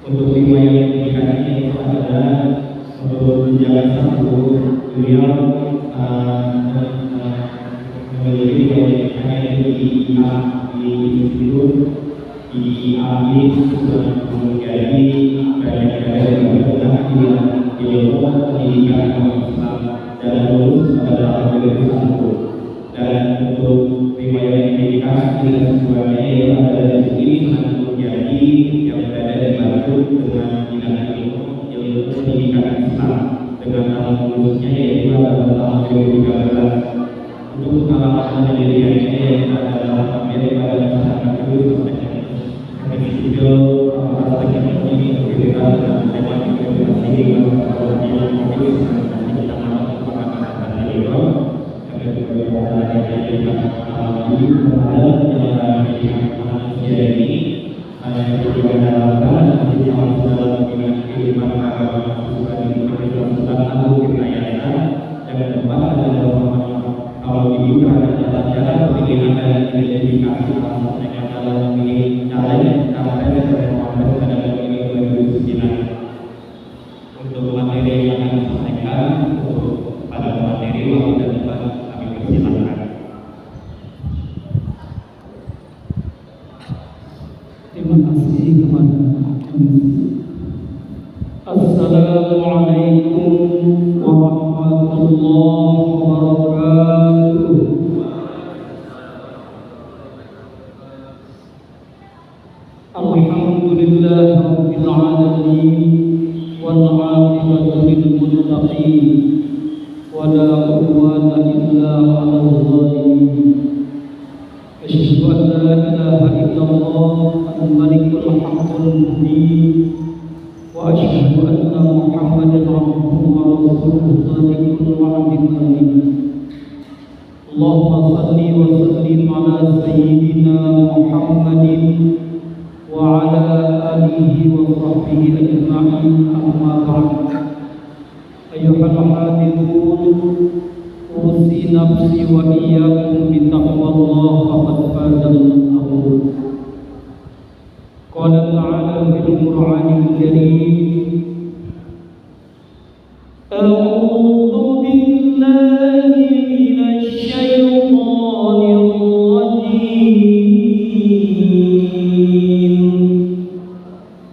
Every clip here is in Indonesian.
Untuk lima yang dikasih itu adalah untuk menjaga satu beliau memiliki yang di institut di AMI sudah menjadi karya-karya yang dilakukan pendidikan Islam dan lulus pada tahun 2001. Dan untuk lima yang dikasih dan sebagainya adalah ini sangat menjadi yang berada di Bandung dengan bidang ilmu pendidikan Islam dengan tahun lulusnya yaitu pada tahun 2013. Untuk pengalaman penelitiannya yaitu adalah hampir pada masyarakat dulu sampai sipil praktek ekonomi kita dan tematik investasi kalau di kita masuk pengalaman beliau agar beberapa jadi alhamdulillah terhadap manusia ini yang diandalkan di dalam bidang kehidupan agama sebagai kehidupan atau kekayaan dan kedepan adalah kalau dibuka adalah cara pendidikan dan identifikasi mereka dalam memilih caranya sampai terhadap pada pemilu 2009. Untuk materi yang akan disampaikan untuk pada materi waktu dan tempat kami persilakan. Terima kasih kepada Assalamualaikum warahmatullahi wabarakatuh. Alhamdulillah rabbil alamin wal 'aqibatu lil muttaqin wa la 'udwana illa 'alal zalimin. Asyhadu an la ilaha illallah al-malikul haqqul mubin wa asyhadu anna Muhammadan abduhu wa rasuluhu shadiqul wa'dil amin. Allahumma salli wa sallim ala sayyidina Muhammadin wa ala alihi wa sahbihi ajma'in, amma ba'd. Ayyuhal hadirun, usi nafsi wa iyyakum bi taqwallah faqad fazal muttaqun. Qala ta'ala fil Qur'anil Karim, a'udzu billahi minasy syaithanir rajim.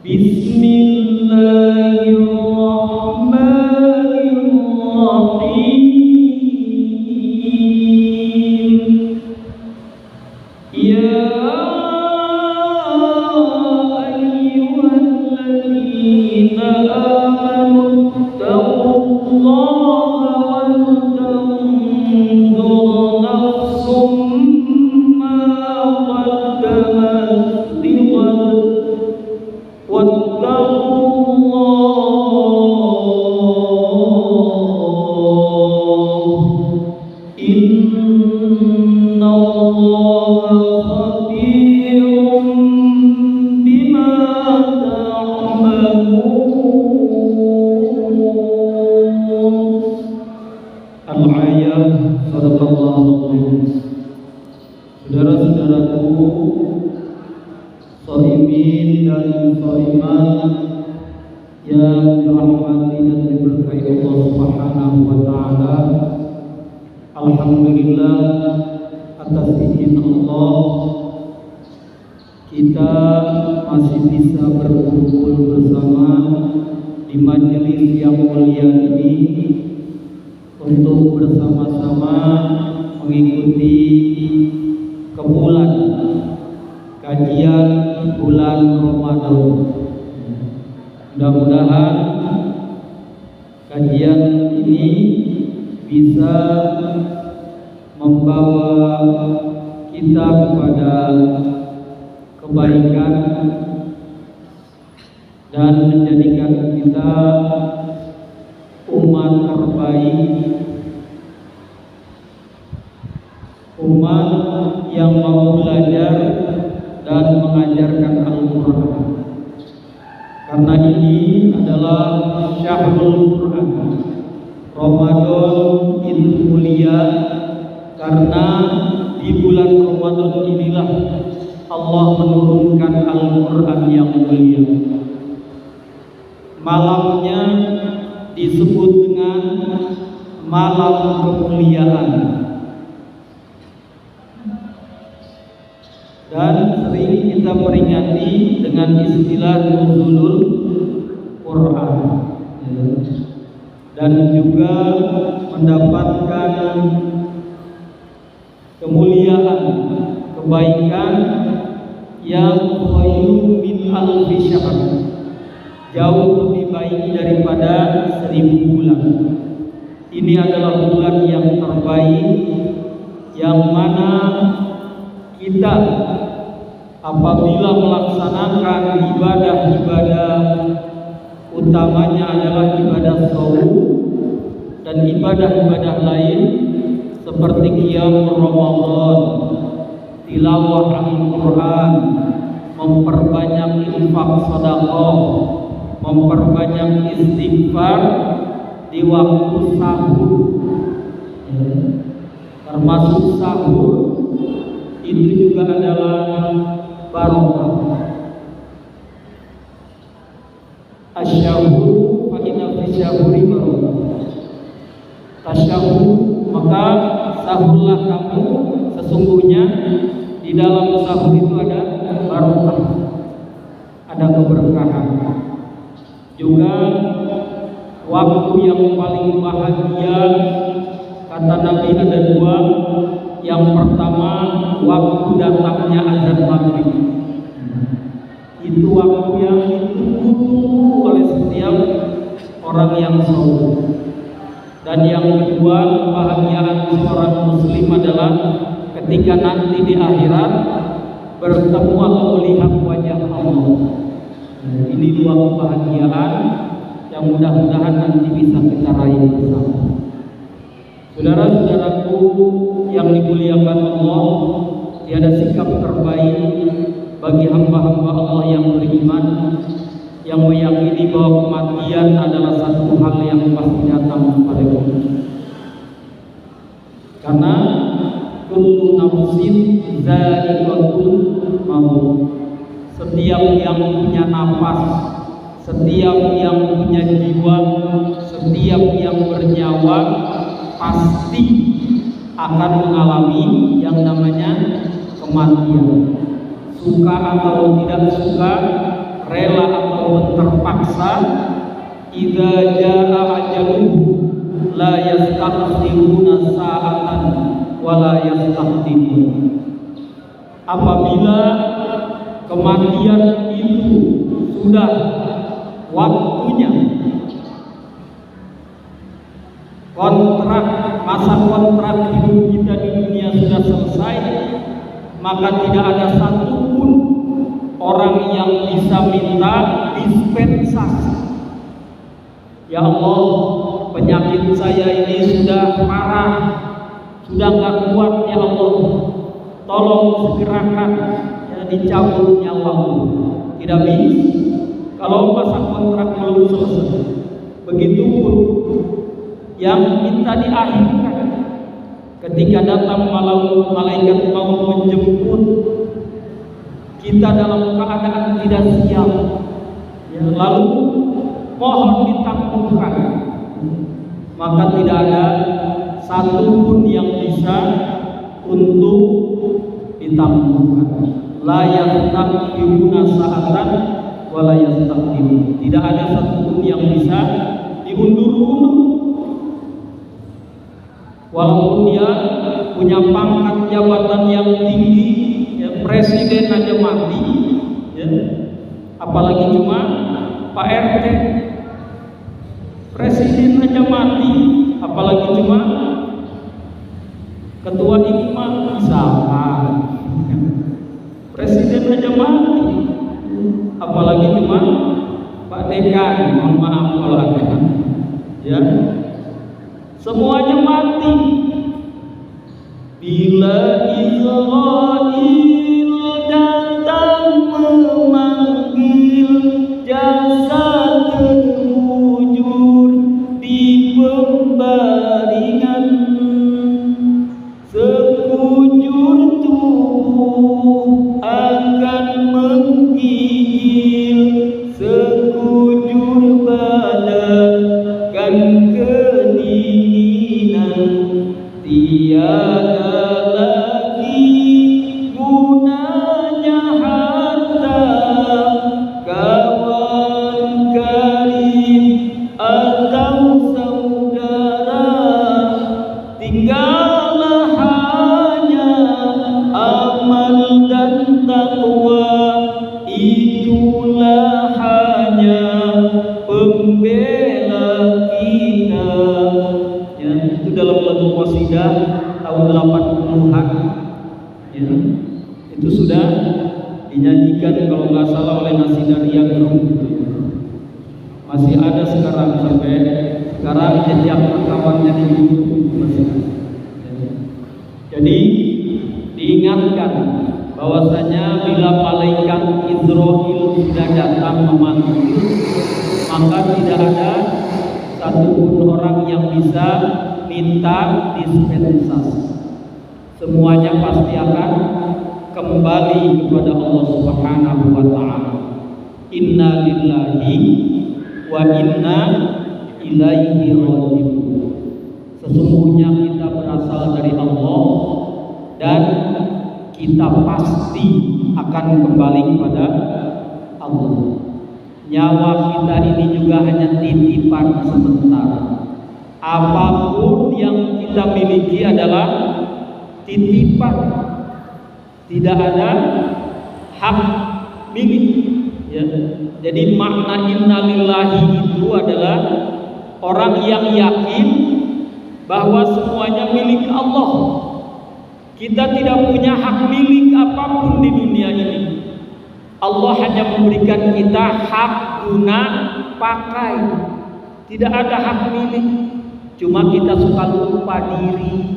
Bismillahirrahmanirrahim. Ya ayyuhalladzina amanu taqullaha wal tanzur nafsum ma qaddamat lighad wattaqullah innallaha khabirun bima ta'malun. Al-ayat sadaqallahu azim. Saudara-saudaraku, shaimin dan shaimat yang dirahmati dan diberkahi Allah Subhanahu wa taala. Alhamdulillah atas izin Allah kita masih bisa berkumpul bersama di majelis yang mulia ini untuk bersama-sama mengikuti kemulan kajian bulan Ramadan. Mudah-mudahan kajian ini bisa membawa kita kepada kebaikan dan menjadikan kita umat terbaik syahrul Quran. Ramadan itu mulia karena di bulan Ramadan inilah Allah menurunkan Al-Quran yang mulia. Malamnya disebut dengan malam kemuliaan. Dan sering kita peringati dengan istilah nuzulul Quran, dan juga mendapatkan kemuliaan, kebaikan yang khairum min alfi syahr, jauh lebih baik daripada 1000 bulan. Ini adalah bulan yang terbaik, yang mana kita apabila melaksanakan ibadah-ibadah, utamanya adalah ibadah shaum dan ibadah-ibadah lain seperti qiyam Ramadan, tilawah Al-Quran, memperbanyak infak sedekah, memperbanyak istighfar di waktu sahur, termasuk sahur itu juga adalah barokah. Asyahur fa inna fi syahuri barokah. Tasyahur, maka sahurlah kamu, sesungguhnya di dalam sahur itu ada barokah, ada keberkahan. Juga waktu yang paling bahagia kata Nabi ada 2. Yang pertama, waktu datangnya azan maghrib. Itu waktu yang ditunggu oleh setiap orang yang saum. Dan yang kedua, kebahagiaan seorang muslim adalah ketika nanti di akhirat bertemu atau melihat wajah Allah. Ini 2 kebahagiaan yang mudah-mudahan nanti bisa kita raih bersama. Saudara-saudaraku yang dimuliakan Allah, tiada sikap terbaik bagi hamba-hamba Allah yang beriman, yang meyakini bahwa kematian adalah satu hal yang pasti datang kepada kita. Karena kullu nafsin dha'iqatul maut. Setiap yang punya nafas, setiap yang punya jiwa, setiap yang bernyawa pasti akan mengalami yang namanya kematian. Suka atau tidak suka, rela atau terpaksa, idza jaa ajaluhu la yastakhiruna sa'atan wa la yastaqdimun. Apabila kematian itu sudah waktunya, masa kontrak hidup kita di dunia sudah selesai, maka tidak ada satupun orang yang bisa minta dispensasi. Ya Allah, penyakit saya ini sudah parah, sudah nggak kuat, ya Allah, tolong segerakan, ya, dicabut nyawamu. Tidak bisa kalau masa kontrak belum selesai. Begitupun yang minta diakhirkan ketika datang malaikat maut menjemput kita dalam keadaan tidak siap, ya, lalu mohon ditangguhkan, maka tidak ada satupun yang bisa untuk ditangguhkan. La yastakhiruna sa'atan wa la yastaqdimun. Tidak ada satupun yang bisa diundur-undur. Walaupun dia punya pangkat jabatan yang tinggi, ya, presiden aja mati, ya, apalagi cuma Pak RT. Presiden aja mati, apalagi cuma ketua IKMA misalkan. Presiden aja mati, apalagi cuma Pak Dekan, mohon maaf kalau ada, ya. Semuanya mati. Bila Israel datang memanggil jasad terwujud tiada lagi gunanya harta, kawan karib atau saudara, tinggallah hanya amal dan takwa, itulah hanya pembela kita. Ya, itu dalam lagu qasidah tahun 80-an. Ya, itu sudah dinyanyikan kalau nggak salah oleh Nasidaria Group gitu ya. Masih ada sekarang, sampai sekarang jejak rekamannya di YouTube masih ada. Jadi diingatkan bahwasanya bila malaikat Israil sudah datang memanggil, maka tidak ada satupun orang yang bisa minta dispensasi. Semuanya pasti akan kembali kepada Allah Subhanahu wa taala. Inna lillahi wa inna ilaihi raji'un. Sesungguhnya kita berasal dari Allah dan kita pasti akan kembali kepada Allah. Nyawa kita ini juga hanya titipan sementara. Apapun yang kita miliki adalah titipan, tidak ada hak milik. Ya. Jadi makna innalillahi itu adalah orang yang yakin bahwa semuanya milik Allah. Kita tidak punya hak milik apapun di dunia ini. Allah hanya memberikan kita hak guna pakai. Tidak ada hak milik. Cuma kita suka lupa diri.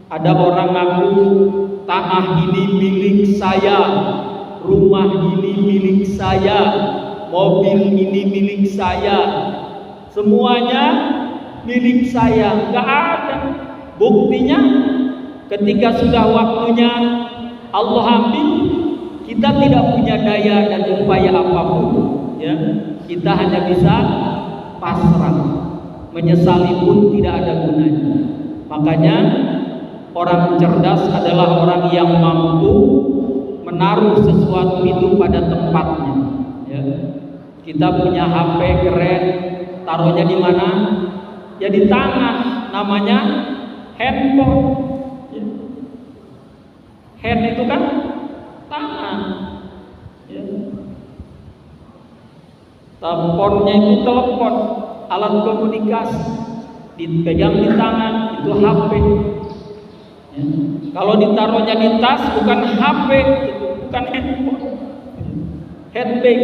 Ada orang ngaku tanah ini milik saya, rumah ini milik saya, mobil ini milik saya, semuanya milik saya. Gak ada buktinya. Ketika sudah waktunya Allah ambil, kita tidak punya daya dan upaya apapun. Ya, kita hanya bisa pasrah, menyesali pun tidak ada gunanya. Makanya orang cerdas adalah orang yang mampu menaruh sesuatu itu pada tempatnya. Ya. Kita punya HP keren, taruhnya di mana? Ya di tangan, namanya handphone. Ya. Hand itu kan tangan. Ya. Teleponnya itu telepon, alat komunikasi, dipegang di tangan, itu HP. Ya. Kalau ditaruhnya di tas bukan HP, bukan handphone. Handbag,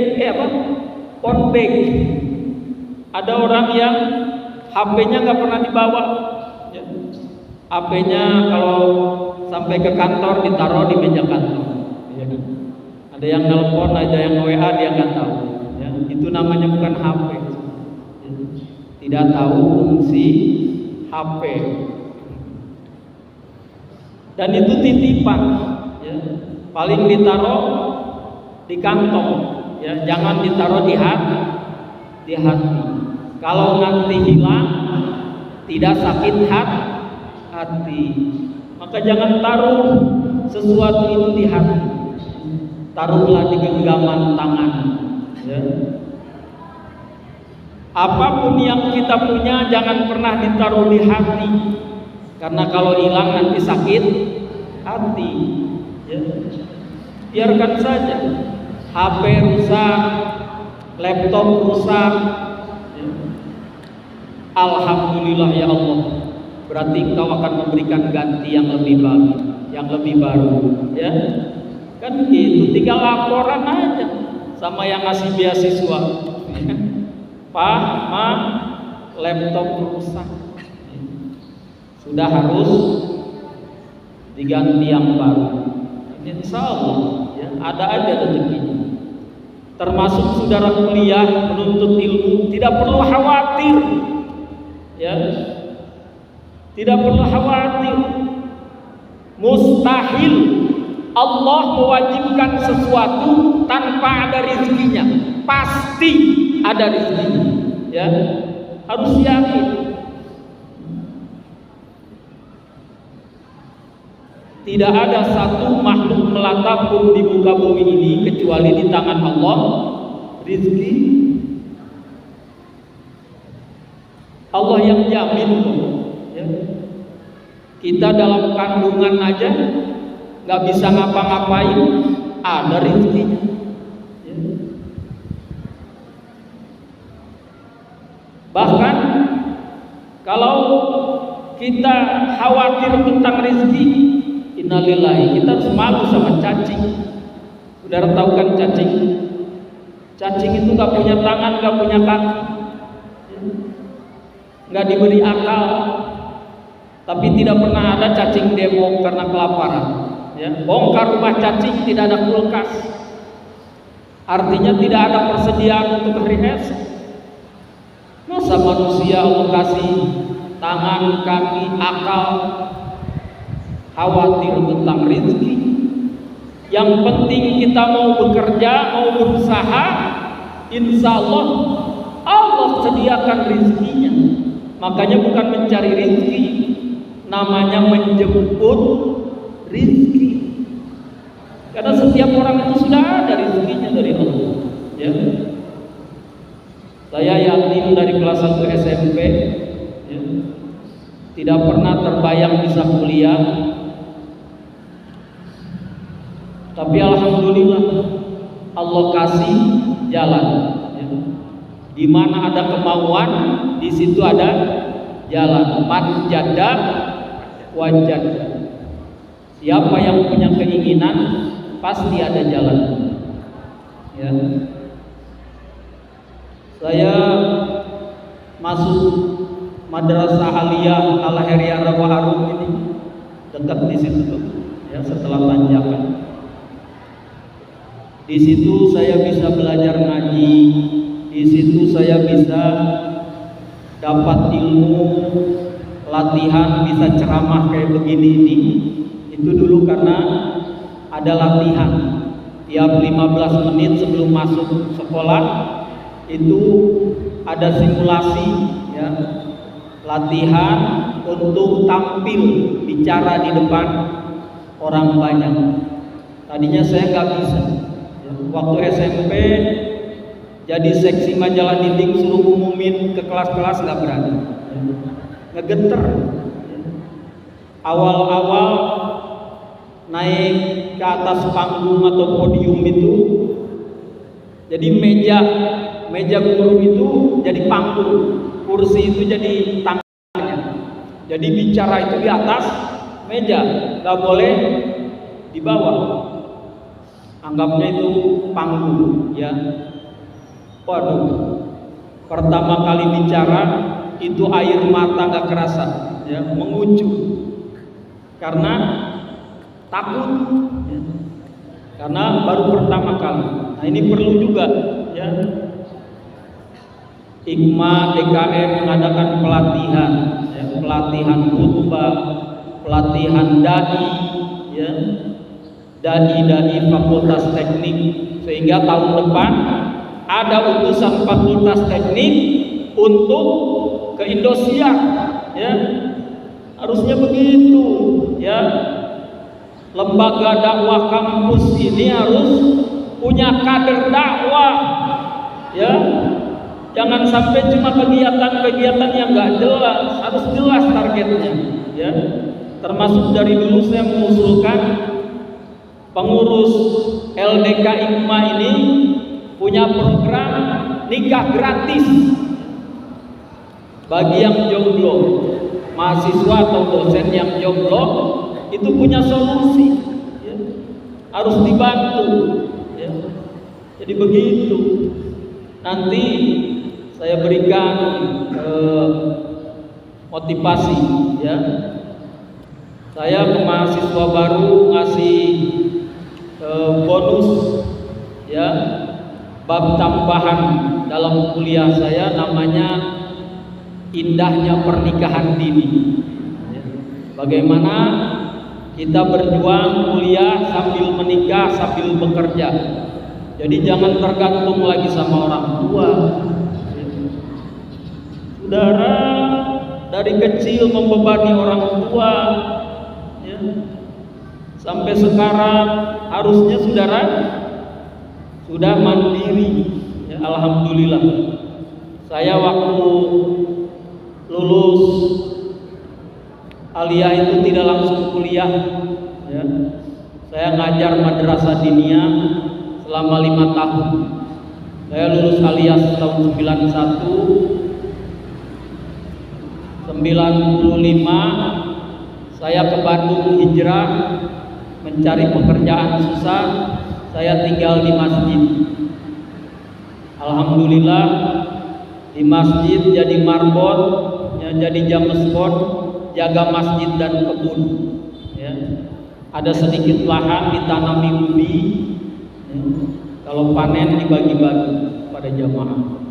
phone bag. Ada orang yang HP-nya nggak pernah dibawa. Ya. HP-nya kalau sampai ke kantor ditaruh di meja kantor. Ya. Ada yang nelpon, ada yang WA, dia nggak tahu. Ya. Itu namanya bukan HP. Ya. Tidak tahu fungsi HP. Dan itu titipan, ya. Paling ditaruh di kantong, ya. Jangan ditaruh di hati. Kalau nanti hilang, tidak sakit hati. Maka jangan taruh sesuatu itu di hati. Taruhlah di genggaman tangan. Ya. Apapun yang kita punya jangan pernah ditaruh di hati. Karena kalau hilang nanti sakit hati. Ya. Biarkan saja. HP rusak, laptop rusak. Ya. Alhamdulillah ya Allah. Berarti Engkau akan memberikan ganti yang lebih baik, yang lebih baru. Ya. Kan gitu, tinggal laporan aja sama yang ngasih beasiswa. Ya. Pak, Ma, laptop rusak. Sudah harus diganti yang baru. Insya Allah, ya, ada aja rezekinya. Termasuk saudara kuliah menuntut ilmu, tidak perlu khawatir, ya, tidak perlu khawatir. Mustahil Allah mewajibkan sesuatu tanpa ada rezekinya. Pasti ada rezekinya, ya, harus yakin. tidak ada satu makhluk melata pun di muka bumi ini kecuali di tangan Allah rizki. Allah yang jamin ya. Kita dalam kandungan aja nggak bisa ngapa-ngapain, ada rizkinya ya. Bahkan kalau kita khawatir tentang rizki, innalillahi, kita harus malu sama cacing. Saudara tahu kan cacing? Cacing itu nggak punya tangan, nggak punya kaki, nggak diberi akal, tapi tidak pernah ada cacing demo karena kelaparan. Ya, bongkar rumah cacing, tidak ada kulkas, artinya tidak ada persediaan untuk hari esok. Masa manusia Allah kasih tangan, kaki, akal, khawatir tentang rezeki? Yang penting kita mau bekerja, mau berusaha, insya Allah Allah sediakan rezekinya. Makanya bukan mencari rezeki, namanya menjemput rezeki. Karena setiap orang itu sudah ada rezekinya dari Allah ya. Saya yatim dari kelas 1 SMP ya. Tidak pernah terbayang bisa kuliah, tapi alhamdulillah Allah kasih jalan ya. Di mana ada kemauan, di situ ada jalan. Man jada wajad. Siapa yang punya keinginan pasti ada jalan ya. Saya masuk Madrasah Aliyah Al-Heriyah Rawa Harum ini dekat di situ tuh, ya, setelah tanjakan. Di situ saya bisa belajar ngaji, di situ saya bisa dapat ilmu, latihan, bisa ceramah kayak begini ini. Itu dulu karena ada latihan tiap 15 menit sebelum masuk sekolah. Itu ada simulasi ya, latihan untuk tampil bicara di depan orang banyak. Tadinya saya nggak bisa ya. Waktu SMP jadi seksi majalah dinding, suruh umumin ke kelas-kelas nggak berani ya. Ngegeter ya. Awal-awal naik ke atas panggung atau podium itu jadi meja guru itu jadi panggung, kursi itu jadi tangannya. Jadi bicara itu di atas meja, nggak boleh di bawah. Anggapnya itu panggung, ya. Waduh, pertama kali bicara itu air mata nggak kerasa, ya, mengucur karena takut, ya. Karena baru pertama kali. Nah ini perlu juga, ya. Hikmah DKM mengadakan pelatihan, ya, pelatihan khutbah, pelatihan dai, ya, dai fakultas teknik, sehingga tahun depan ada utusan fakultas teknik untuk ke Indosiar, ya, harusnya begitu, ya. Lembaga dakwah kampus ini harus punya kader dakwah, ya. Jangan sampai cuma kegiatan-kegiatan yang nggak jelas, harus jelas targetnya, ya. Termasuk dari dulu saya mengusulkan pengurus LDK IKMA ini punya program nikah gratis bagi yang jomblo, mahasiswa atau dosen yang jomblo itu punya solusi, ya. Harus dibantu, ya. Jadi begitu. Nanti saya berikan motivasi, ya. Saya ke mahasiswa baru ngasih bonus, ya, bab tambahan dalam kuliah saya, namanya indahnya pernikahan dini, ya. Bagaimana kita berjuang kuliah sambil menikah, sambil bekerja. Jadi jangan tergantung lagi sama orang tua. Saudara dari kecil membebani orang tua, ya. sampai sekarang harusnya saudara sudah mandiri. Ya, alhamdulillah. Saya waktu lulus aliyah itu tidak langsung kuliah. Ya. Saya ngajar madrasah diniyah selama 5 tahun. Saya lulus aliyah tahun 95, saya ke Bandung hijrah mencari pekerjaan susah, saya tinggal di masjid. Alhamdulillah di masjid jadi marbot, ya, jadi jamesport, jaga masjid dan kebun. Ya. Ada sedikit lahan ditanami ubi, ya. Kalau panen dibagi-bagi pada jamaah.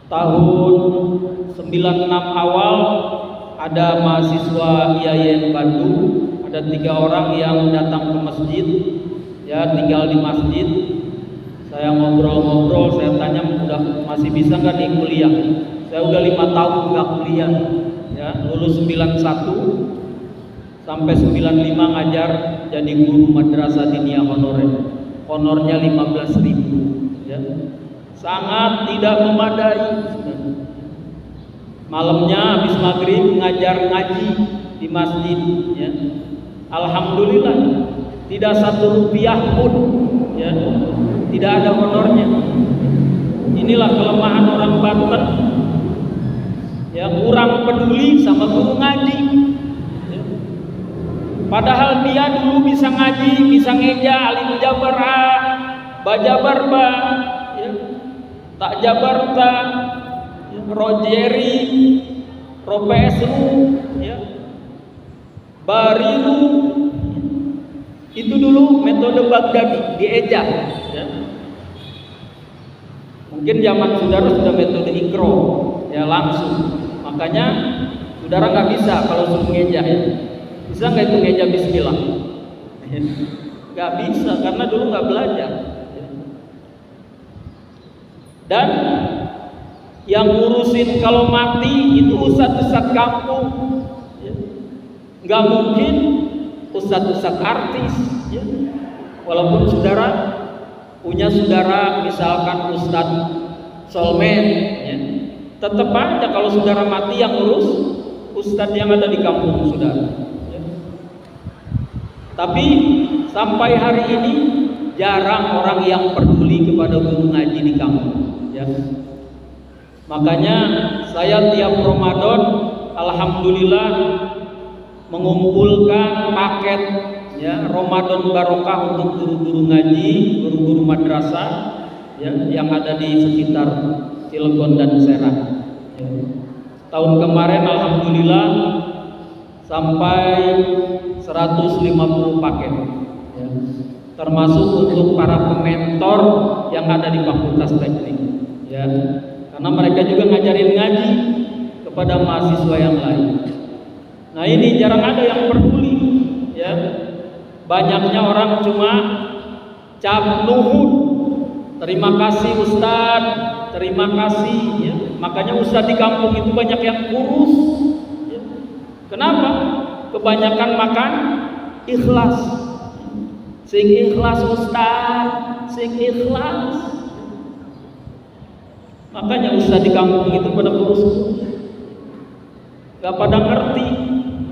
Tahun 96 awal ada mahasiswa IAIN Bandung, ada 3 orang yang datang ke masjid, ya tinggal di masjid. Saya ngobrol-ngobrol, saya tanya udah masih bisa nggak nih kuliah? Saya udah 5 tahun nggak kuliah, ya lulus 91 sampai 95 ngajar jadi guru madrasah diniyah honorer, honornya 15.000, ya. Sangat tidak memadai. Malamnya habis maghrib ngajar ngaji di masjid, ya. Alhamdulillah tidak 1 rupiah pun, ya, tidak ada honornya. Inilah kelemahan orang Banten, ya, kurang peduli sama guru ngaji, ya. Padahal dia dulu bisa ngaji, bisa ngeja, alim jabar A, bajabar ba, ya. Tak jabar ta, ya, rojeri, ropesru, ya, bariru, itu dulu metode Baghdadi dieja, ya. Mungkin zaman saudara sudah metode ikro, ya langsung. Makanya saudara nggak bisa kalau suruh ngeja, ya. Bisa nggak itu ngeja Bismillah? Nggak bisa karena dulu nggak belajar. Dan yang ngurusin kalau mati itu ustadz-ustadz kampung, ya. Nggak mungkin ustadz-ustadz artis, ya. Walaupun saudara punya saudara misalkan ustadz solmen, ya. Tetap aja kalau saudara mati yang ngurus ustadz yang ada di kampung saudara, ya. Tapi sampai hari ini jarang orang yang peduli kepada guru ngaji di kampung, ya. Makanya saya tiap Ramadan alhamdulillah mengumpulkan paket, ya, Ramadan barokah untuk guru-guru ngaji, guru-guru madrasah, ya, yang ada di sekitar Cilegon dan Serang, ya. Tahun kemarin alhamdulillah sampai 150 paket, ya. Termasuk untuk para pementor yang ada di Fakultas Teknik, ya, karena mereka juga ngajarin ngaji kepada mahasiswa yang lain. Nah ini jarang ada yang peduli, ya. Banyaknya orang cuma cap nuhun, terima kasih Ustadz, terima kasih, ya. Makanya Ustadz di kampung itu banyak yang kurus, ya. Kenapa? Kebanyakan makan ikhlas. Sing ikhlas Ustaz, sing ikhlas. Makanya Ustaz di kampung itu pada kurus, gak pada ngerti,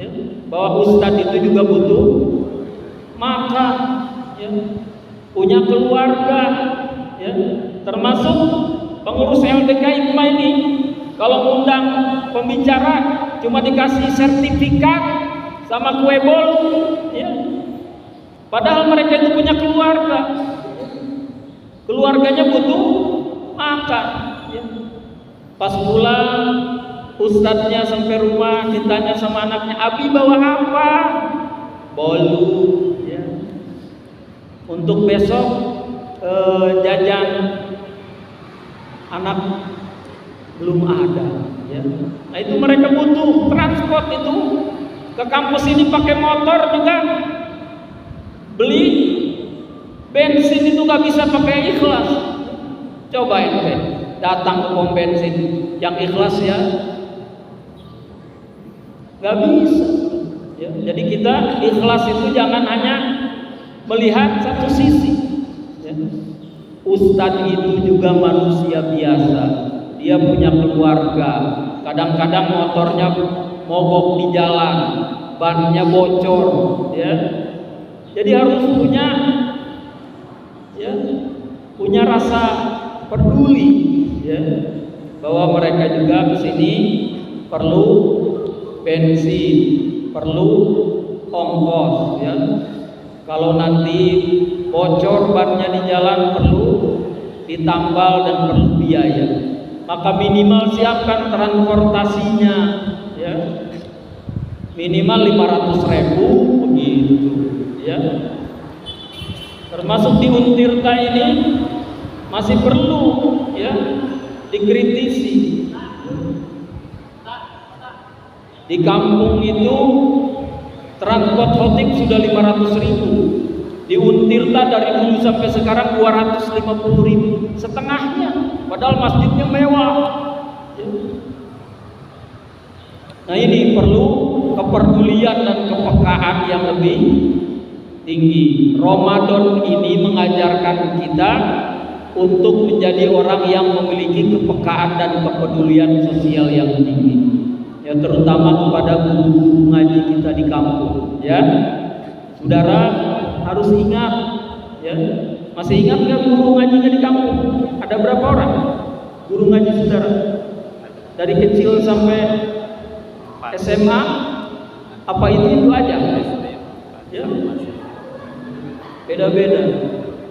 ya, bahwa Ustaz itu juga butuh makan, ya, punya keluarga, ya, termasuk pengurus LDK IPMA ini. Kalau ngundang pembicara cuma dikasih sertifikat sama kue bolu, ya. Padahal mereka itu punya keluarga, keluarganya butuh makan, ya. Pas pulang ustadznya sampai rumah ditanya sama anaknya, Abi bawa apa? Bolu, ya. Untuk besok jajan anak belum ada, ya. Nah itu mereka butuh transport itu ke kampus ini pakai motor juga. Beli bensin itu gak bisa pakai ikhlas. Coba ente datang ke pom bensin yang ikhlas, ya, gak bisa. Ya, jadi kita ikhlas itu jangan hanya melihat satu sisi. Ya. Ustadz itu juga manusia biasa. Dia punya keluarga. Kadang-kadang motornya mogok di jalan, bannya bocor. Ya. Jadi harus punya rasa peduli. Ya. Bahwa mereka juga di sini perlu bensin, perlu ongkos, ya. Kalau nanti bocor bannya di jalan perlu ditambal dan perlu biaya. Maka minimal siapkan transportasinya, ya. Minimal 500.000 begitu, ya. Termasuk di Untirta ini masih perlu, ya, dikritisi. Di kampung itu transport hotik sudah 500.000. Di Untirta dari dulu sampai sekarang 250.000, setengahnya. Padahal masjidnya mewah. Nah, ini perlu kepedulian dan kepekaan yang lebih tinggi. Ramadan ini mengajarkan kita untuk menjadi orang yang memiliki kepekaan dan kepedulian sosial yang tinggi. Ya, terutama kepada guru-guru ngaji kita di kampung, ya. Saudara harus ingat, ya. Masih ingat nggak guru ngajinya di kampung? Ada berapa orang guru ngaji saudara? Dari kecil sampai SMA? Apa itu aja? Ya. Beda-beda.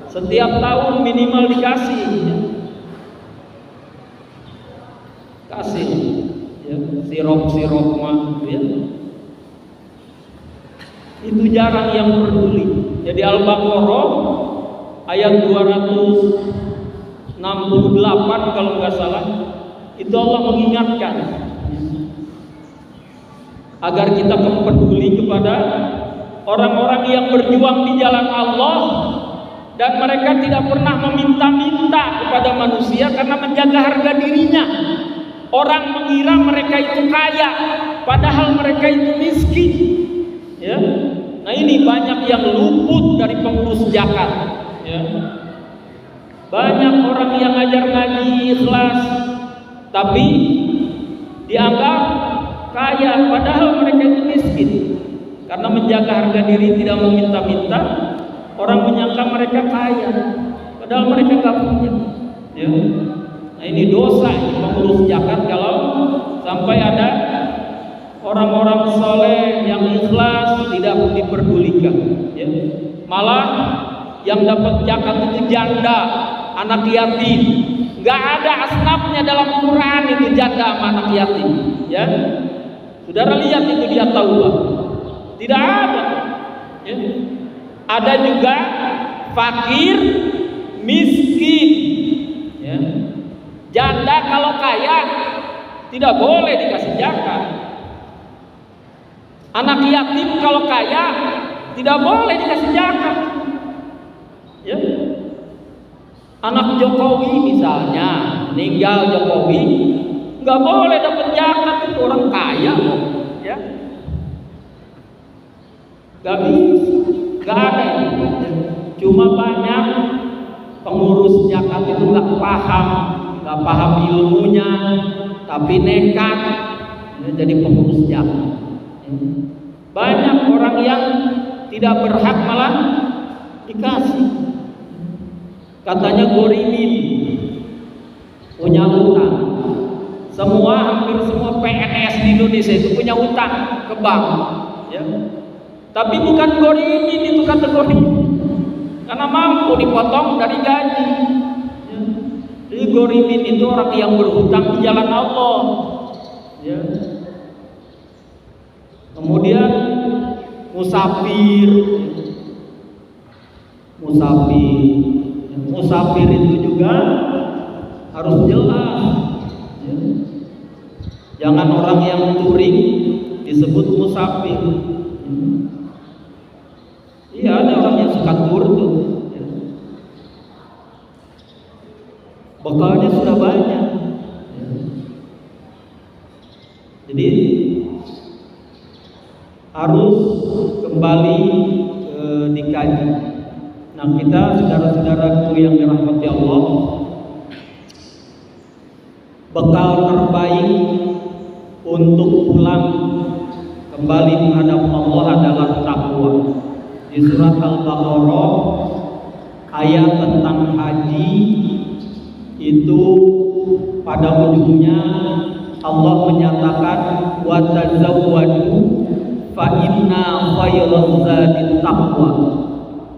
Setiap tahun minimal dikasih, ya. Kasih. Ya, sirop mah, ya. Itu jarang yang peduli. Jadi Al-Baqarah ayat 268 kalau nggak salah, itu Allah mengingatkan agar kita peduli kepada orang-orang yang berjuang di jalan Allah dan mereka tidak pernah meminta-minta kepada manusia karena menjaga harga dirinya. Orang mengira mereka itu kaya, padahal mereka itu miskin. Ya. Nah, ini banyak yang luput dari pengurus zakat. Ya. Banyak orang yang ngajar ngaji ikhlas, tapi dianggap kaya, padahal mereka itu miskin. Karena menjaga harga diri, tidak meminta-minta, orang menyangka mereka kaya, padahal mereka nggak punya. Ya. Nah, ini dosa pengurus zakat kalau sampai ada orang-orang soleh yang ikhlas tidak diperdulikan, ya. Malah yang dapat zakat itu janda, anak yatim. Nggak ada asnafnya dalam Quran itu janda sama anak yatim, ya. Saudara lihat itu dia Taubah, tidak ada, ya. Ada juga fakir, miskin, ya. Janda kalau kaya tidak boleh dikasih zakat. Anak yatim kalau kaya tidak boleh dikasih zakat. Ya. Anak Jokowi misalnya, meninggal Jokowi, nggak boleh dapat zakat, itu orang kaya kok. Ya. Nggak bisa, nggak ada itu. Cuma banyak pengurus zakat itu nggak paham ilmunya, tapi nekat jadi pengurus zakat. Banyak orang yang tidak berhak malah dikasih. Katanya Gorimin punya utang. Hampir semua PNS di Indonesia itu punya utang ke bank, ya. Tapi bukan Gorimin itu kategori, karena mampu dipotong dari gaji. Jadi Gorimin itu orang yang berhutang di jalan Allah, ya. Kemudian musafir itu juga harus jelas, ya. Jangan orang yang touring disebut musafir. Iya, ada orang yang suka tur tuh, ya. Bekalnya sudah banyak, ya. Jadi harus kembali dikaji. Nah, kita saudara-saudaraku yang dirahmati Allah, bekal terbaik untuk pulang kembali menghadap Allah adalah takwa. Di surat Al-Baqarah ayat tentang haji itu pada ujungnya Allah menyatakan wa tazawwadu fa inna khairaz zadit taqwa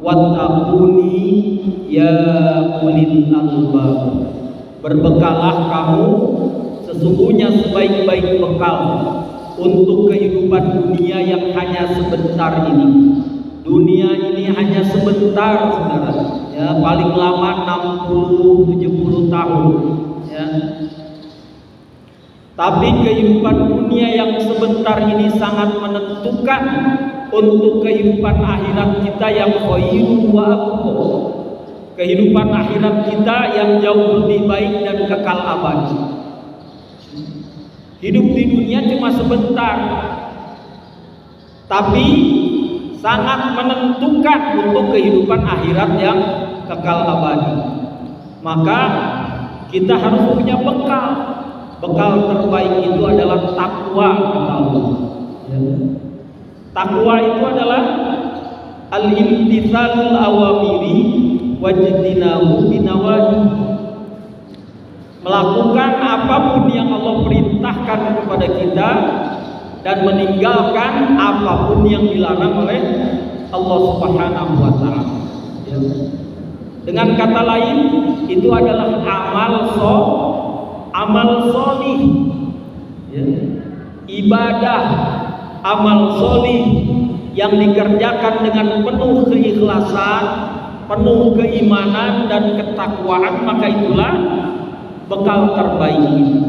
wattaquni ya ulil albab. Berbekalah kamu, sesungguhnya sebaik-baik bekal untuk kehidupan dunia yang hanya sebentar ini. Dunia ini hanya sebentar, saudara. Ya, paling lama 60-70 tahun. Ya. Tapi kehidupan dunia yang sebentar ini sangat menentukan untuk kehidupan akhirat kita yang khairu wa abqa. Kehidupan akhirat kita yang jauh lebih baik dan kekal abadi. Hidup di dunia cuma sebentar, tapi sangat menentukan untuk kehidupan akhirat yang kekal abadi. Maka kita harus punya bekal. Bekal terbaik itu adalah takwa kepada Allah. Takwa itu adalah al-imtithalul awamiri wajtinabu binawahi. Melakukan apapun yang Allah perintahkan kepada kita dan meninggalkan apapun yang dilarang oleh Allah Subhanahu wa taala. Dengan kata lain, itu adalah amal sholih. Ibadah amal sholih yang dikerjakan dengan penuh keikhlasan, penuh keimanan dan ketakwaan, maka itulah bekal terbaik kita.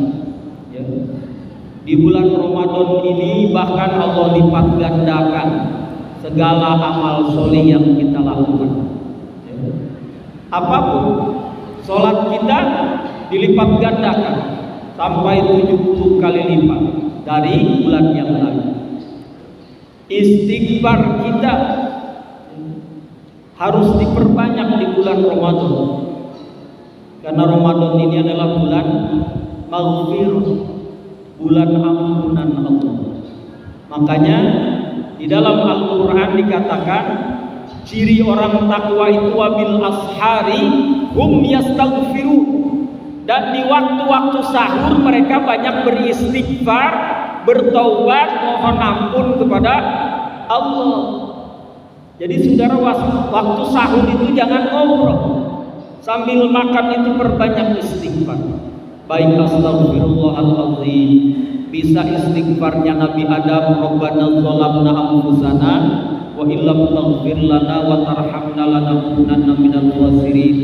Di bulan Ramadan ini bahkan Allah lipat gandakan segala amal soleh yang kita lakukan. Apapun, sholat kita dilipat gandakan sampai 70 kali lipat dari bulan yang lain. Istighfar kita harus diperbanyak di bulan Ramadan, karena Ramadan ini adalah bulan maghfirah, bulan ampunan Allah. Makanya di dalam Al-Quran dikatakan ciri orang takwa itu wabil ashari hum yastaghfiru, dan di waktu-waktu sahur mereka banyak beristighfar, bertaubat, mohon ampun kepada Allah. Jadi saudara, waktu sahur itu jangan ngobrol, sambil makan itu perbanyak istighfar. Baik astagfirullahaladzim, bisa istighfarnya Nabi Adam, Rabbana zalamna anfusana wa illam taghfir lana wa tarhamna lanakunanna minal khasirin.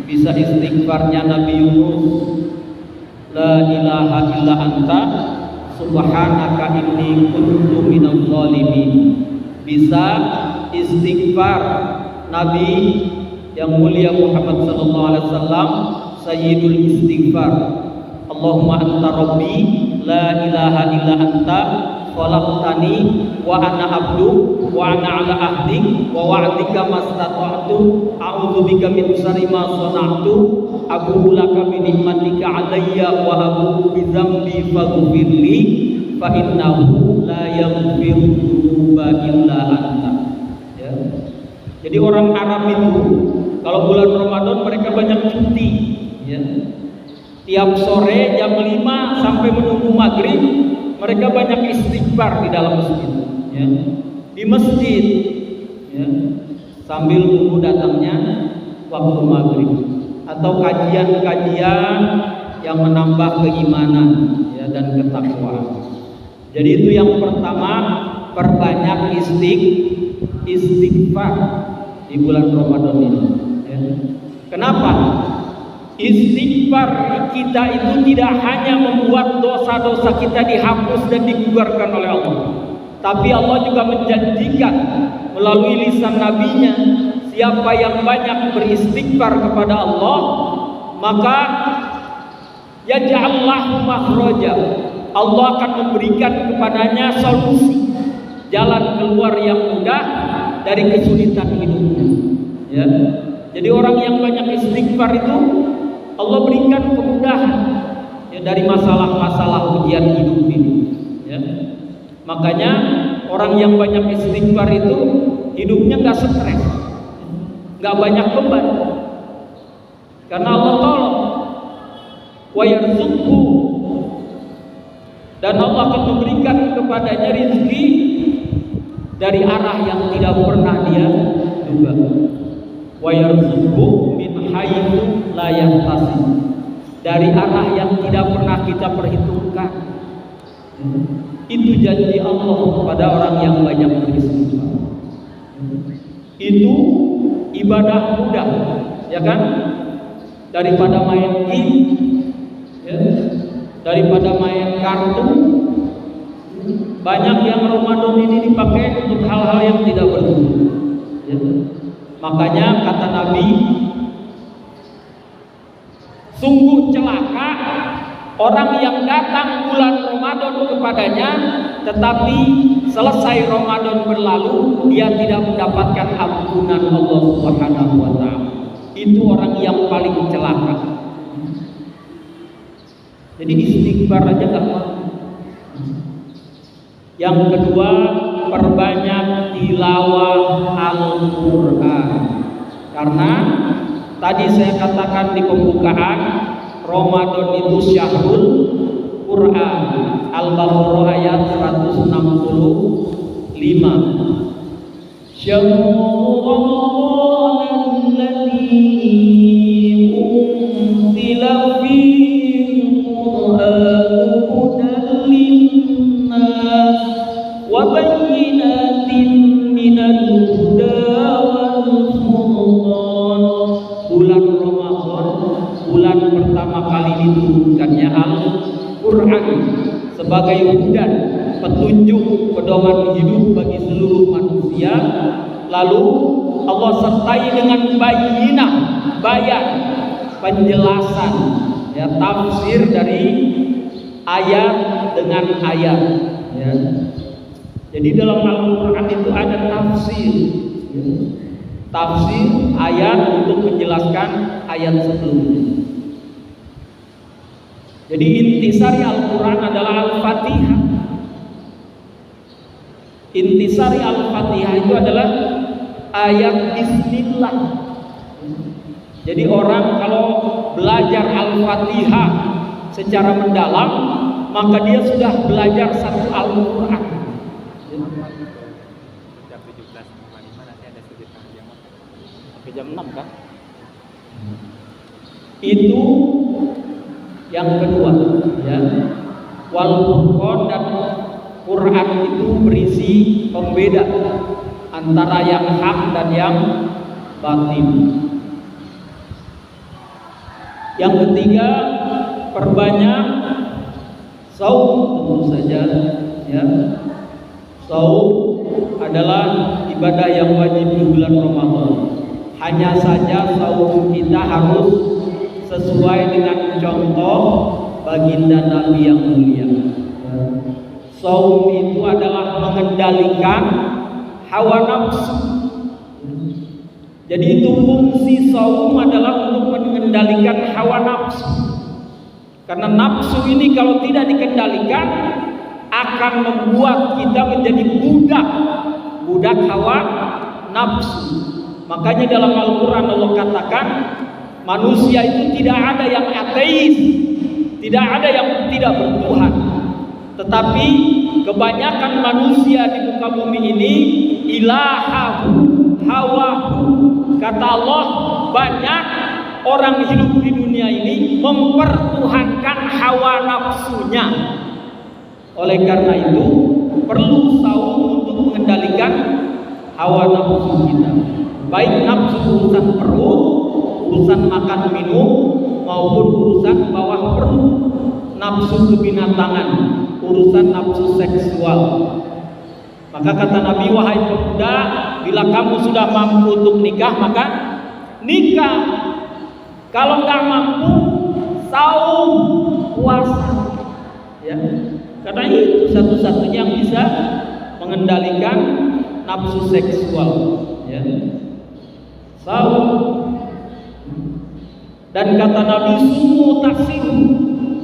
Bisa istighfarnya Nabi Yunus, la ilaha illa anta subhanaka inni kuntu minadh dhalimin. Bisa istighfar Nabi yang mulia Muhammad sallallahu alaihi wasallam, sayyidul istighfar, Allahumma anta rabbi la ilaha illa anta khalaqtani wa ana abdu wa ana ala ahdik wa wa'dika mastata'tu a'udzubika min syarri ma sana'tu abu'u laka bi ni'matika 'alayya wa abu'u bi dzambi faghfirli fa innahu la yaghfiru dzunuba illa anta. Ya. Jadi orang Arab itu kalau bulan Ramadan mereka banyak cuti, ya. Tiap sore jam 5 sampai menunggu maghrib mereka banyak istighfar di dalam masjid, ya. Di masjid, ya. Sambil tunggu datangnya waktu maghrib, atau kajian-kajian yang menambah keimanan, ya, dan ketakwaan. Jadi itu yang pertama, perbanyak istighfar di bulan Ramadan ini, ya. Kenapa? Istighfar kita itu tidak hanya membuat dosa-dosa kita dihapus dan digugurkan oleh Allah, tapi Allah juga menjanjikan melalui lisan nabinya, siapa yang banyak beristighfar kepada Allah, maka yaj'allahu makhraja, Allah akan memberikan kepadanya solusi. jalan keluar yang mudah dari kesulitan hidupnya. Ya. Jadi orang yang banyak istighfar itu Allah berikan kemudahan ya, dari masalah-masalah ujian hidup ini. Ya. Makanya orang yang banyak istighfar itu hidupnya nggak stres, nggak banyak beban, karena Allah tolong. Wa yarzuqhu, dan Allah akan memberikan kepadanya rezeki dari arah yang tidak pernah dia duga. Wa yarzuqhu min haitsu la yahtasib, dari arah yang tidak pernah kita perhitungkan. Itu janji Allah kepada orang yang banyak beristighfar. Itu ibadah mudah, ya kan? Daripada main game, ya, daripada main kartu. Banyak yang Ramadan ini dipakai untuk hal-hal yang tidak berguna. Ya. Makanya kata Nabi, sungguh celaka orang yang datang bulan Ramadan kepadanya, tetapi selesai Ramadan berlalu dia tidak mendapatkan ampunan Allah Subhanahu wa taala. Itu orang yang paling celaka. Jadi istighfar aja gak mau. Yang kedua, perbanyak tilawah Al-Quran. Karena tadi saya katakan di pembukaan, Ramadan itu syahrul Quran. Al-Baqarah ayat 165. Syahrul Ramadan alladzi unzila fihi al-Qur'an hudan lin-nas wa bayyinatin minal huda wal furqan. Bulan Ramadan, bulan pertama kali diturunkannya Al-Quran sebagai hudan, petunjuk, pedoman hidup bagi seluruh manusia. Lalu Allah sertai dengan bayyinah, bayan, penjelasan, ya, tafsir dari ayat dengan ayat. Ya. Jadi dalam Al-Quran itu ada tafsir, ya, tafsir ayat untuk menjelaskan ayat sebelumnya. Jadi intisari Al-Quran adalah Al-Fatihah. Intisari Al-Fatihah itu adalah ayat Bismillah. Jadi orang kalau belajar Al-Fatihah secara mendalam, maka dia sudah belajar satu Al-Quran. Sampai jam 6 kan? Itu yang kedua, ya. Wal Furqan, dan Quran itu berisi pembeda antara yang hak dan yang batin. Yang ketiga, perbanyak saum, tentu saja, ya. Saum adalah ibadah yang wajib di bulan Ramadan. Hanya saja saum kita harus sesuai dengan contoh baginda Nabi yang mulia. Saum itu adalah mengendalikan hawa nafsu. Jadi itu fungsi saum adalah untuk mengendalikan hawa nafsu. Karena nafsu ini kalau tidak dikendalikan akan membuat kita menjadi budak hawa nafsu. Makanya dalam Al-Quran Allah katakan, manusia itu tidak ada yang ateis, tidak ada yang tidak bertuhan. Tetapi kebanyakan manusia di muka bumi ini ilahahu hawahu. Kata Allah, banyak orang hidup di dunia ini mempertuhankan hawa nafsunya. Oleh karena itu perlu saum untuk mengendalikan hawa nafsu kita. Baik nafsu urusan perut, urusan makan minum, maupun urusan bawah perut, nafsu kebinatangan, urusan nafsu seksual. Maka kata Nabi, wahai pemuda, bila kamu sudah mampu untuk nikah, maka nikah. Kalau nggak mampu, saum, puasa. Ya, karena itu satu-satunya yang bisa mengendalikan nafsu seksual, ya. Saum. Dan kata Nabi, sumu tasiru,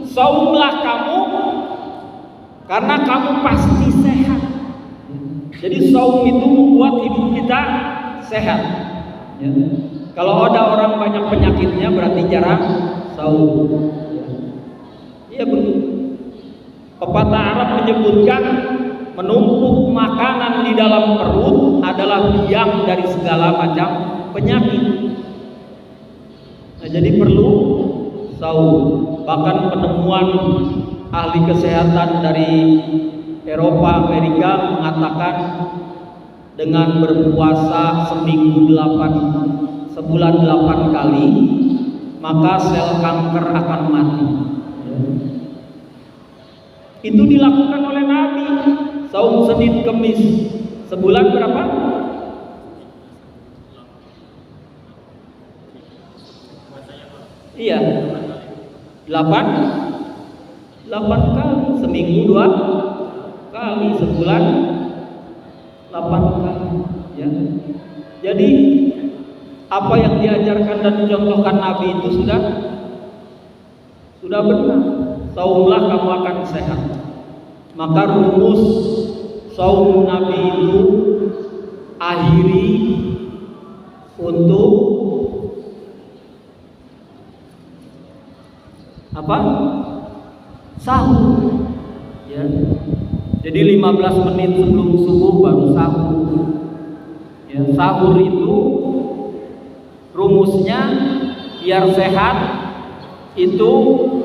saumlah kamu karena kamu pasti sehat. Jadi saum itu membuat hidup kita sehat, ya. Kalau ada orang banyak penyakitnya berarti jarang saum. Iya begitu. Pepatah Arab menyebutkan menumpuk makanan di dalam perut adalah biang dari segala macam penyakit. Nah, jadi perlu saum. Bahkan penemuan ahli kesehatan dari Eropa, Amerika mengatakan dengan berpuasa sebulan 8 kali, maka sel kanker akan mati. Itu dilakukan oleh Nabi. Saum Senin Kemis sebulan berapa? Iya, 8 kali, seminggu 2 kali, sebulan 8 kali, ya. Jadi apa yang diajarkan dan dicontohkan Nabi itu sudah benar. Saumlah kamu akan sehat. Maka rumus saum Nabi itu akhiri untuk apa? Sahur, ya. Jadi 15 menit sebelum subuh baru sahur, ya. Sahur itu rumusnya biar sehat itu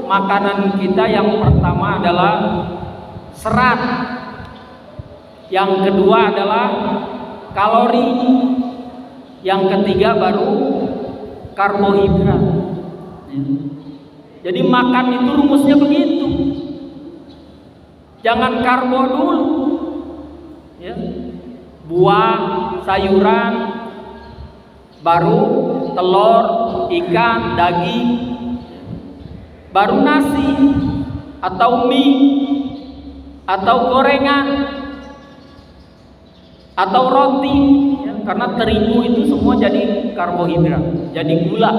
makanan kita yang pertama adalah serat, yang kedua adalah kalori, yang ketiga baru karbohidrat, ya. Jadi makan itu rumusnya begitu. Jangan karbo dulu, ya. Buah, sayuran, baru telur, ikan, daging, baru nasi atau mie atau gorengan atau roti, ya. Karena terigu itu semua jadi karbohidrat, jadi gula.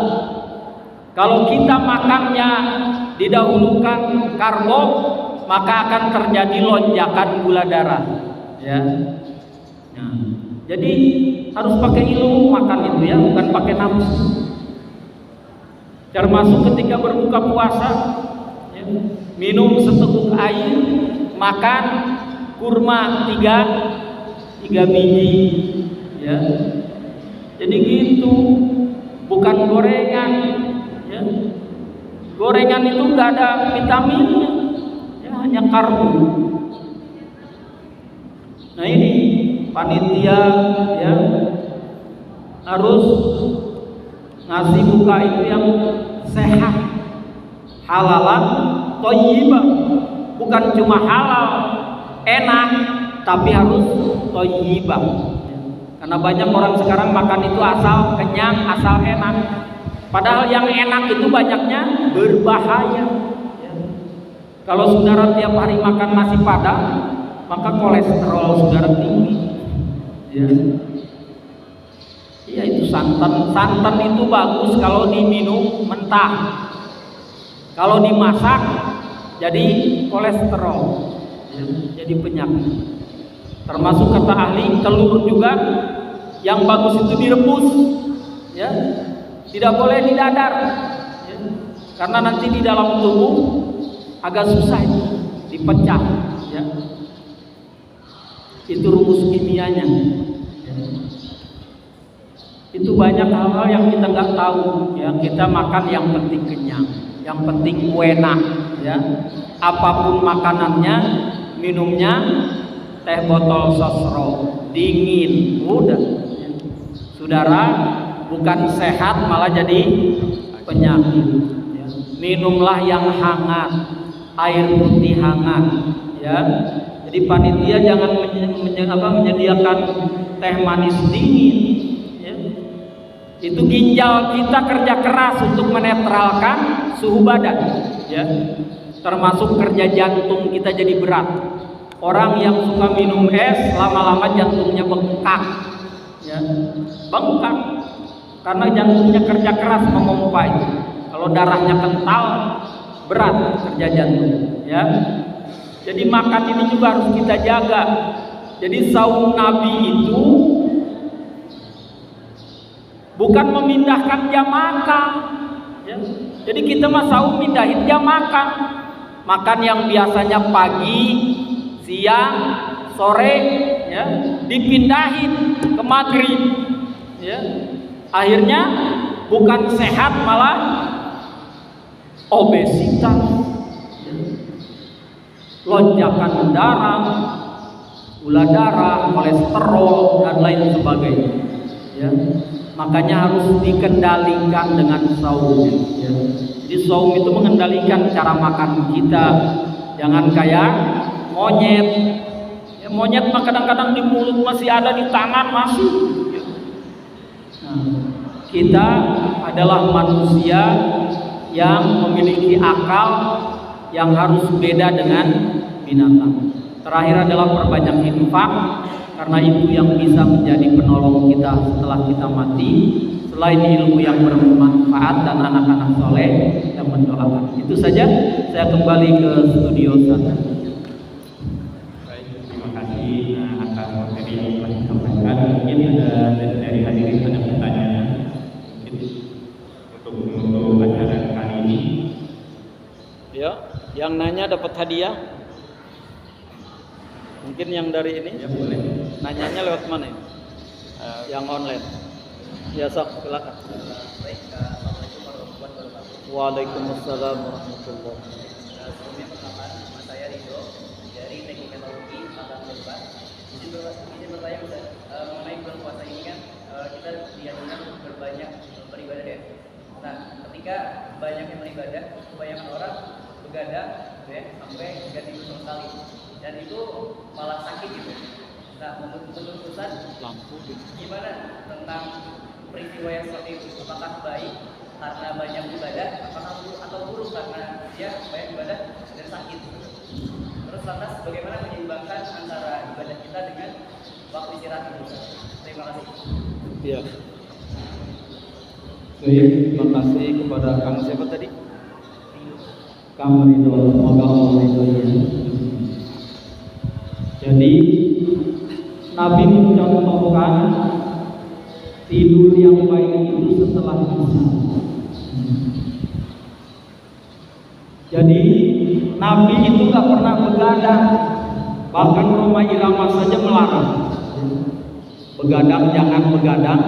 Kalau kita makannya didahulukan karbo, maka akan terjadi lonjakan gula darah, ya. Nah, jadi harus pakai ilmu makan itu, ya, bukan pakai nafsu. Termasuk ketika berbuka puasa, ya, minum seteguk air, makan kurma 3 biji, ya. Jadi gitu, bukan gorengan. Gorengan itu nggak ada vitaminnya, ya, hanya karbo. Nah ini panitia, ya, harus ngasih buka itu yang sehat, halalan, thayyibah. Bukan cuma halal, enak, tapi harus thayyibah. Karena banyak orang sekarang makan itu asal kenyang, asal enak. Padahal yang enak itu banyaknya berbahaya, ya. Kalau saudara tiap hari makan nasi padang, maka kolesterol saudara tinggi, ya. Iya, itu santan itu bagus kalau diminum mentah. Kalau dimasak jadi kolesterol, ya, jadi penyakit. Termasuk kata ahli telur juga yang bagus itu direbus, ya. Tidak boleh didadar, ya. Karena nanti di dalam tubuh agak susah dipecah, ya. Itu rumus kimianya, ya. Itu banyak hal-hal yang kita nggak tahu, ya. Kita makan yang penting kenyang, yang penting enak, ya. Apapun makanannya, minumnya teh botol sosro dingin, udah, ya. Saudara, bukan sehat malah jadi penyakit, ya. Minumlah yang hangat, air putih hangat, ya. Jadi panitia jangan menyediakan teh manis dingin, ya. Itu ginjal kita kerja keras untuk menetralkan suhu badan, ya. Termasuk kerja jantung kita jadi berat, orang yang suka minum es lama-lama jantungnya bengkak, ya, bengkak karena jantungnya kerja keras memompa itu. Kalau darahnya kental, berat kerja jantung, ya. Jadi makan ini juga harus kita jaga. Jadi saum Nabi itu bukan memindahkan jam makan, ya. Jadi kita mah saum mindahin jam makan. Makan yang biasanya pagi, siang, sore, ya, dipindahin ke maghrib, ya. Akhirnya bukan sehat malah obesitas, ya. Lonjakan darah, gula darah, kolesterol dan lain sebagainya, ya. Makanya harus dikendalikan dengan saum, ya. Jadi saum itu mengendalikan cara makan kita. Jangan kayak monyet, ya, monyet mah kadang-kadang di mulut masih ada, di tangan masih, ya. Nah, kita adalah manusia yang memiliki akal yang harus beda dengan binatang. Terakhir adalah perbanyak infak, karena itu yang bisa menjadi penolong kita setelah kita mati, selain ilmu yang bermanfaat dan anak-anak soleh yang mendoakan. Itu saja, saya kembali ke studio sana. Baik, terima kasih atas materi yang telah disampaikan. Mungkin ada dari hadirin ada pertanyaan untuk menutup acara kali ini. Ya, yang nanya dapat hadiah. Mungkin yang dari ini? Ya, boleh. Nanyanya lewat mana ini? Yang online. Ya, sok, silakan. Baik, Assalamualaikum warahmatullahi wabarakatuh. Waalaikumsalam warahmatullahi wabarakatuh. Sebelumnya pertama, nama saya Rido dari Teknik Meteorologi Angkatan 4. Izin bertanya Ustaz, mengenai bulan puasa ini kan kita dianjurkan berbanyak beribadah ya. Nah, ketika banyak yang beribadah, kebanyakan orang begadang ya, sampai ganti sama sekali, dan itu malah sakit gitu. Nah, menurut Ustaz, gimana tentang peristiwa yang seperti itu? Apakah baik karena banyak ibadah, atau buruk karena dia banyak ibadah dan sakit? Terus lantas bagaimana menyeimbangkan antara ibadah kita dengan waktu istirahat itu? Terima kasih. Ya. Baik, terima kasih kepada Kang siapa tadi? Kang Ridho, semoga Allah ridhonya. Jadi Nabi mencontohkan tidur yang baik itu setelah isya. Jadi Nabi itu gak pernah begadang, bahkan Roma Irama saja melarang. Begadang jangan begadang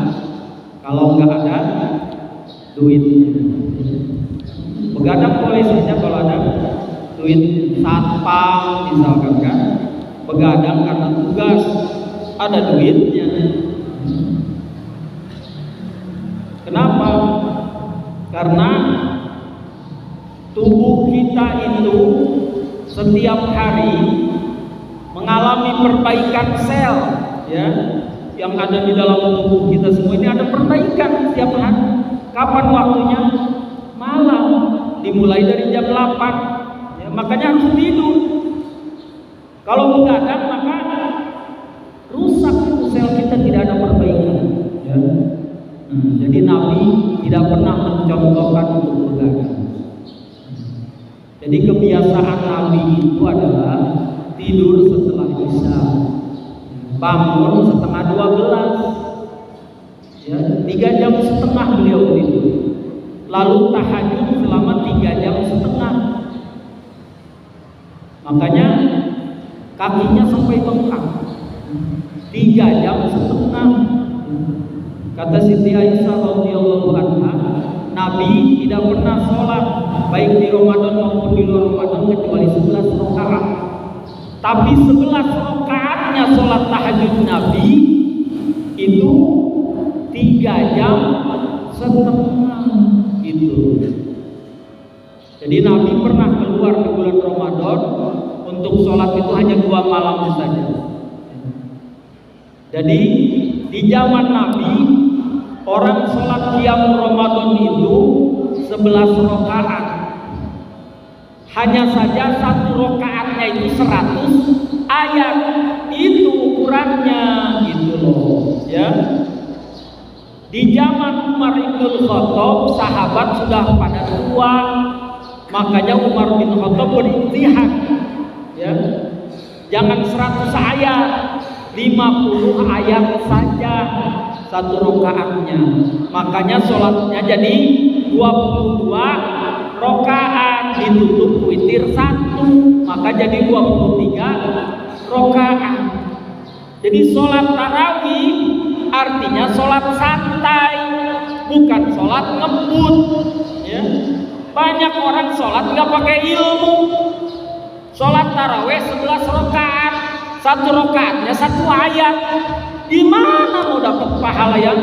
kalau nggak ada duit. Begadang boleh saja kalau ada duit, satpam misalkan kan. Begadang karena tugas, ada duitnya. Kenapa? Karena tubuh kita itu setiap hari mengalami perbaikan sel, ya, yang ada di dalam tubuh kita semua ini ada perbaikan setiap hari. Kapan waktunya? Malam, dimulai dari jam 8, ya, makanya harus tidur. Kalau begadang maka rusak itu sel kita, tidak ada perbaikan, ya. Jadi Nabi tidak pernah mencontohkan untuk begadang. Jadi kebiasaan Nabi itu adalah tidur setelah isya, bangun setengah 12, ya, 3 jam setengah beliau tidur, lalu tahajud selama 3 jam setengah. Makanya kakinya sampai bengkak, 3 jam setengah. Kata Siti Aisyah radhiyallahu anha, Nabi tidak pernah sholat baik di Ramadan maupun di luar Ramadan kecuali 11 rakaat. Tapi 11 rakaatnya sholat tahajud Nabi itu 3 jam setengah gitu. Jadi Nabi pernah keluar di bulan Ramadan untuk sholat itu hanya 2 malam saja. Jadi di zaman Nabi orang sholat qiyam Ramadan itu 11 rakaat. Hanya saja 1 rakaatnya itu 100, ayat. Itu ukurannya gitu loh ya. Di zaman Umar bin Khattab sahabat sudah pada tua, makanya Umar bin Khattab beristihad ya. Jangan 100 ayat, 50 ayat saja satu rakaatnya. Makanya sholatnya jadi 22 rakaat ditutup witir 1, maka jadi 23 rakaat. Jadi sholat tarawih artinya sholat santai, bukan sholat ngebut ya. Banyak orang sholat nggak pakai ilmu. Sholat tarawih 11 rakaat, satu rakaatnya 1 ayat. Gimana mau dapat pahala yang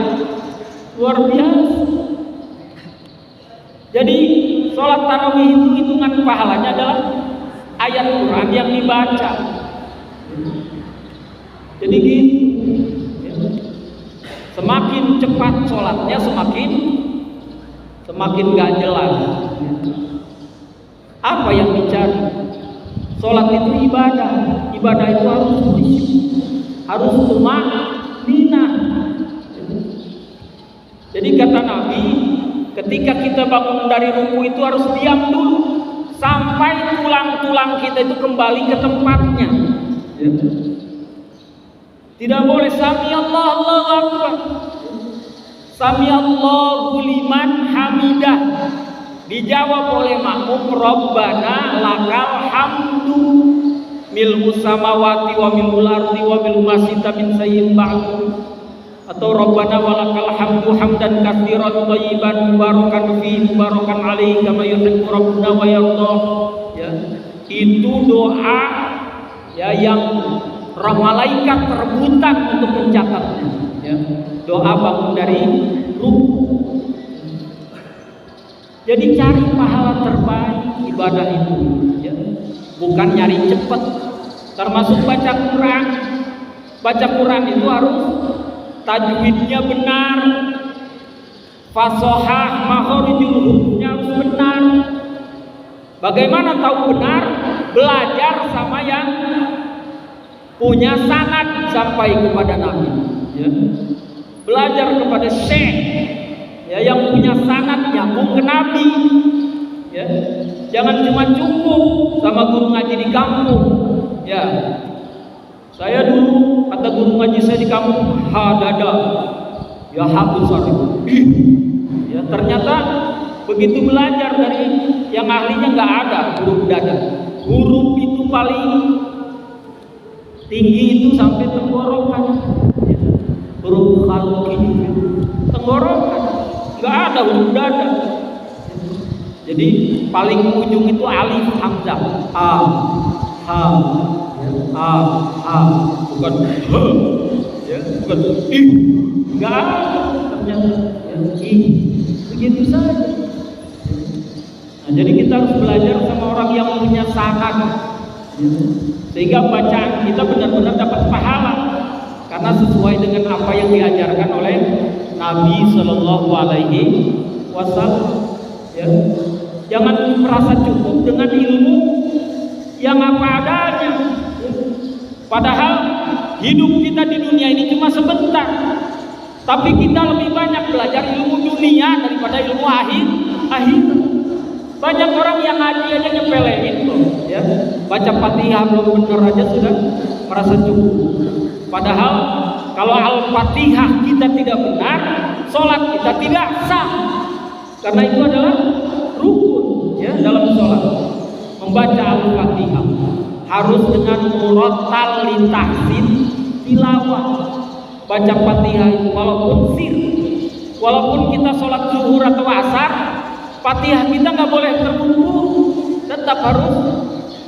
luar biasa? Jadi sholat tarawih itu hitungan pahalanya adalah ayat Quran yang dibaca. Jadi gitu. Semakin cepat sholatnya semakin gak jelas. Apa yang dicari? Sholat itu ibadah. Ibadah itu harus khusyuk, harus tumanina. Jadi kata Nabi, ketika kita bangun dari ruku itu harus diam dulu sampai tulang-tulang kita itu kembali ke tempatnya. Tidak boleh sami Allah, Allahu Akbar, sami Allahu liman hamidah, dijawab oleh makmum Rabbana lakal hamdu mil'us samawati wa mil'ul ardi wa mil'u ma syi'ta min sayyin ba'du, atau Rabbana walakal hamdu hamdan katsiran thayyiban mubarakan fi mubarakan alaihi kama yuhibbu rabbuna wa yarda ya. Itu doa ya yang malaikat rebutan untuk mencatatnya ya. Doa bangun dari ruku. Jadi cari pahala terbaik ibadah itu ya. Bukan nyari cepat. Termasuk baca Quran. Baca Quran itu harus tajwidnya benar, fasohah makhorijul hurufnya harus benar. Bagaimana tahu benar? Belajar sama yang punya sanad sampai kepada Nabi ya. Belajar kepada syekh ya, yang punya sanad nyambung ke Nabi ya. Jangan cuma cukup sama guru ngaji di kampung ya. Saya dulu kata guru ngaji saya di kampung, hadada ya habisar ya. Ternyata begitu belajar dari yang ahlinya nggak ada huruf dada. Huruf itu paling tinggi itu sampai tenggorokan ya. Huruf khalqi tenggorokan, nggak ada huruf dada. Jadi paling ujung itu alif hamzah, bukan ya, bukan nggak ada ternyata ya, begitu saja. Nah, jadi kita harus belajar sama orang yang punya sanad ya, sehingga bacaan kita benar-benar dapat pahala karena sesuai dengan apa yang diajarkan oleh Nabi Shallallahu Alaihi Wasallam ya. Jangan merasa cukup dengan ilmu yang apa adanya. Padahal hidup kita di dunia ini cuma sebentar, tapi kita lebih banyak belajar ilmu dunia daripada ilmu akhir. Banyak orang yang ngaji aja nyepelein loh ya. Baca Fatihah belum benar aja sudah merasa cukup. Padahal kalau Al-Fatihah kita tidak benar, sholat kita tidak sah. Karena itu adalah rukun ya dalam sholat. Membaca Al-Fatihah harus dengan murattal litahsin tilawah. Baca Fatihah itu walaupun sir, walaupun kita sholat zuhur atau asar, Fatihah kita nggak boleh terburu-buru, tetap harus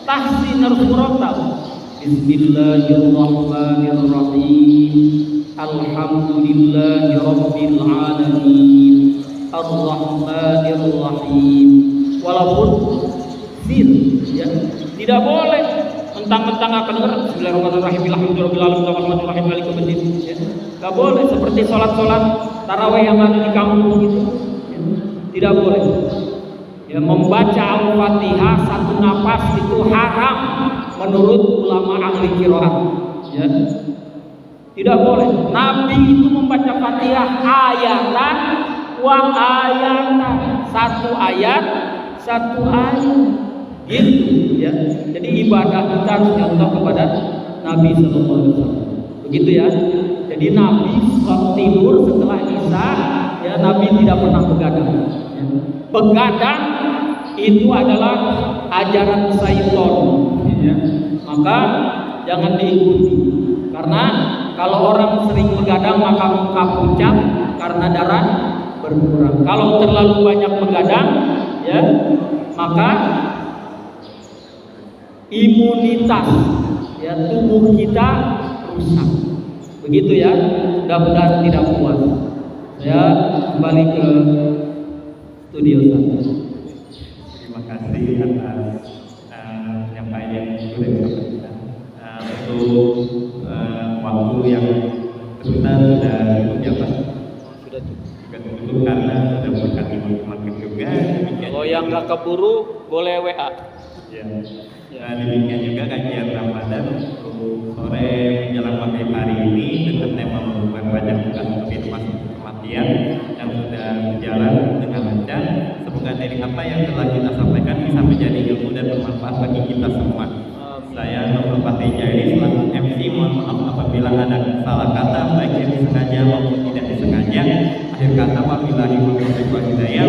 tahsin, harus murattal. Bismillahirrahmanirrahim. Alhamdulillahi rabbil alamin. Ar-Rahmanir-Rahim. Walaupun sir ya, tidak boleh mentang-mentang akan dengar Bismillahirrahmanirrahim alhamdulillahirabbil alamin maliki yaumiddin ya. Enggak boleh seperti salat-salat tarawih yang ada di kampung gitu ya. Tidak boleh ya. Membaca Al-Fatihah satu nafas itu haram, menurut ulama ahli qiraat, ya. Tidak boleh. Nabi itu membaca Fatihah ayatan wa ayatan, satu ayat satu ayat, gitu ya. Jadi ibadah kita harus contoh kepada Nabi Sallallahu Alaihi Wasallam. Begitu ya. Jadi Nabi tidur setelah Isya, ya Nabi tidak pernah begadang. Ya. Begadang itu adalah ajaran syaitan, ya. Maka jangan diikuti. Karena kalau orang sering begadang maka muka pucat karena darah berkurang. Kalau terlalu banyak begadang, ya maka imunitas ya tubuh kita rusak. Begitu ya. Mudah-mudahan tidak puas. Saya kembali ke studio saya. Terima kasih atas penyampaian yang sudah disampaikan. Untuk waktu yang sebentar sudah cukup ya Pak? Sudah cukup karena sudah mendekati maghrib juga. Kalau yang nggak keburu boleh WA. Ya. Demikian juga kajian Ramadan untuk sore menjelang maghrib hari ini dengan tema merupakan banyak bukan firman kematian yang sudah berjalan dengan lancar. Semoga dari apa yang telah kita sampaikan bisa menjadi ilmu dan bermanfaat bagi kita semua. Saya Nurul Fatihjaili selaku MC, mohon maaf apabila ada salah kata baik yang disengaja maupun tidak disengaja. Akhir kata wabillahi taufiq wal hidayah.